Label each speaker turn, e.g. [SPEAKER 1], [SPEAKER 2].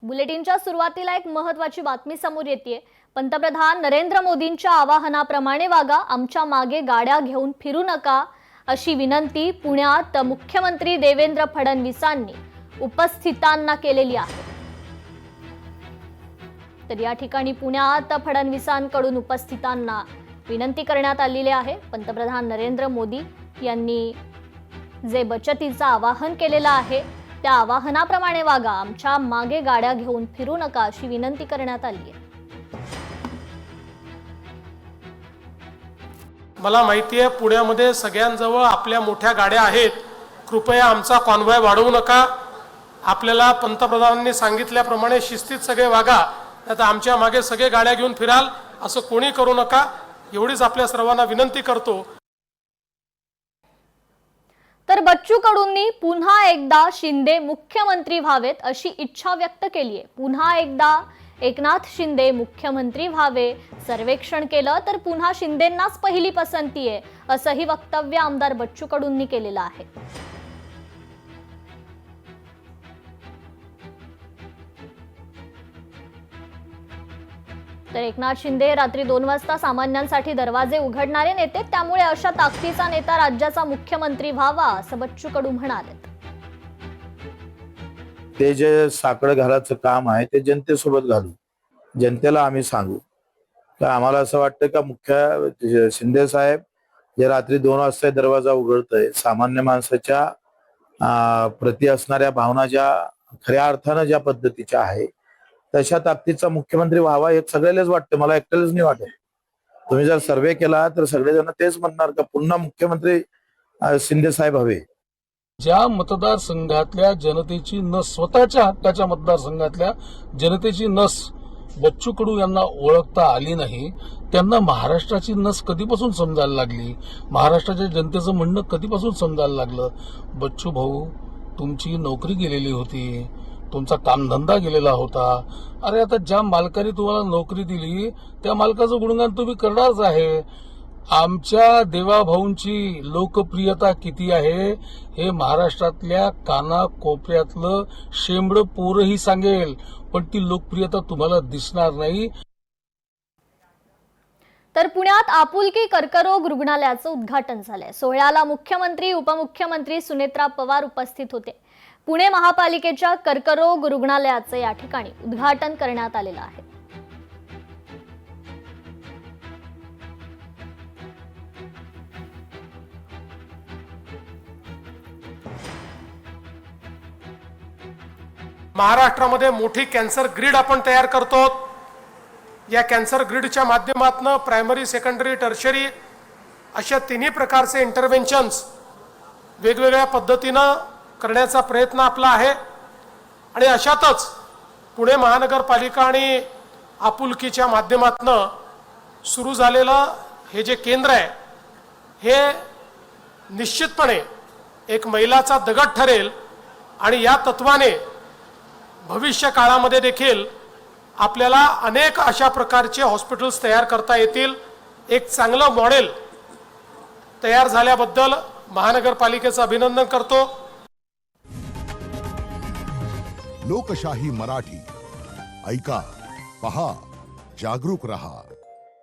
[SPEAKER 1] बुलेटिनच्या सुरुवातीला एक महत्त्वाची बातमी समोर येते। पंतप्रधान नरेंद्र मोदींच्या आवाहनाप्रमाणे वागा, आमच्या मागे गाड्या घेऊन फिरू नका अशी विनंती पुण्यात मुख्यमंत्री देवेंद्र फडणवीसांनी उपस्थितांना केलेली आहे। तर या ठिकाणी पुण्यात फडणवीसांकडून उपस्थितांना विनंती करण्यात आलेली आहे। पंतप्रधान नरेंद्र मोदी यांनी जे बचतीचं आवाहन केलेलं आहे त्या आवाहनाप्रमाणे वागा, आमच्या मागे गाड्या घेऊन फिरू नका अशी विनंती करण्यात आली आहे।
[SPEAKER 2] मला माहिती आहे पुण्यामध्ये सगळ्यांजवळ आपल्या मोठ्या गाड्या आहेत, कृपया आमचा कॉन्व्हॉय वाढवू नका। आपल्याला पंतप्रधानांनी सांगितल्याप्रमाणे शिस्तीत सगळे वागा, आता आमच्या मागे सगळे गाड्या घेऊन फिराल असं कोणी करू नका, एवढीच आपल्या सर्वांना विनंती करतो।
[SPEAKER 1] तर बच्चू कडूंनी पुन्हा एकदा शिंदे मुख्यमंत्री व्हावेत अशी इच्छा व्यक्त केली आहे। पुन्हा एकदा एकनाथ शिंदे मुख्यमंत्री व्हावे, सर्वेक्षण केलं तर पुन्हा शिंदेंनाच पहिली पसंती आहे असंही वक्तव्य आमदार बच्चू कडूंनी केलेलं आहे। तर एकनाथ शिंदे रात्री 2 वाजता सामान्यांसाठी दरवाजे उघडणारे नेते, त्यामुळे अशा ताकदीचा नेता राज्याचा मुख्यमंत्री व्हावा असं बच्चू कडू म्हणाले।
[SPEAKER 3] ते जे साकडं घालायचं काम आहे ते जनतेसोबत घालू, जनतेला आम्ही सांगू। तर आम्हाला असं वाटतं का मुख्य शिंदे साहेब जे रात्री 2 वाजता दरवाजा उघडतय, सामान्य माणसाच्या प्रति असणाऱ्या भावना ज्या खऱ्या अर्थानं ज्या पद्धतीच्या आहे तशा ताकदीचा मुख्यमंत्री व्हावा हे सगळ्यालाच वाटतं, मला एकट्यालाच नाही वाटत। तुम्ही जर सर्वे केला तर सगळेजण तेच म्हणणार का पुन्हा मुख्यमंत्री शिंदे साहेब हवे।
[SPEAKER 4] ज्या मतदारसंघातल्या जनतेची नस, स्वतःच्या हक्काच्या मतदारसंघातल्या जनतेची नस बच्चू कडू यांना ओळखता आली नाही, त्यांना महाराष्ट्राची नस कधीपासून समजायला लागली, महाराष्ट्राच्या जनतेचं म्हणणं कधीपासून समजायला लागलं। बच्चू भाऊ, तुमची नोकरी गेलेली होती, तुमचा कामधंदा गेलेला होता। अरे आता ज्या मालकाने तुम्हाला नोकरी दिली त्या मालकाचं गुणगान तुम्ही करणारच आहे। आमच्या देवाभाऊंची लोकप्रियता किती आहे हे महाराष्ट्रातल्या कानाकोपऱ्यातलं शेंबड पोरही सांगेल, पण ती लोकप्रियता तुम्हाला दिसणार नाही।
[SPEAKER 1] तर पुण्यात आपुलकी कर्करोग रुग्णालयाचं उद्घाटन झालंय। सोहळ्याला मुख्यमंत्री, उपमुख्यमंत्री सुनेत्रा पवार उपस्थित होते। पुणे महापालिकेच्या कर्करोग रुग्णालयाचं या ठिकाणी उद्घाटन करण्यात आलेलं आहे।
[SPEAKER 2] महाराष्ट्रामध्ये मोठी कॅन्सर ग्रीड आपण तयार करतो। या कॅन्सर ग्रीडच्या माध्यमातून प्रायमरी, सेकंडरी, टर्शरी अशा तिन्ही प्रकारचे इंटरव्हेन्शन्स वेगवेगळ्या पद्धतीनं करण्याचा प्रयत्न आपला आहे। आणि अशातच पुणे महानगरपालिका आणि आपुलकीच्या माध्यमातून सुरू झालेलं हे जे केंद्र आहे हे निश्चितपणे एक मैलाचा दगड ठरेल आणि या तत्वाने भविष्य काळामध्ये देखील आपल्याला अनेक अशा प्रकारचे हॉस्पिटल्स तयार करता येतील। एक चांगलं मॉडेल तयार झाल्याबद्दल महानगरपालिकेचं अभिनंदन करतो।
[SPEAKER 5] लोकशाही मराठी ऐका, पहा, जागरूक रहा।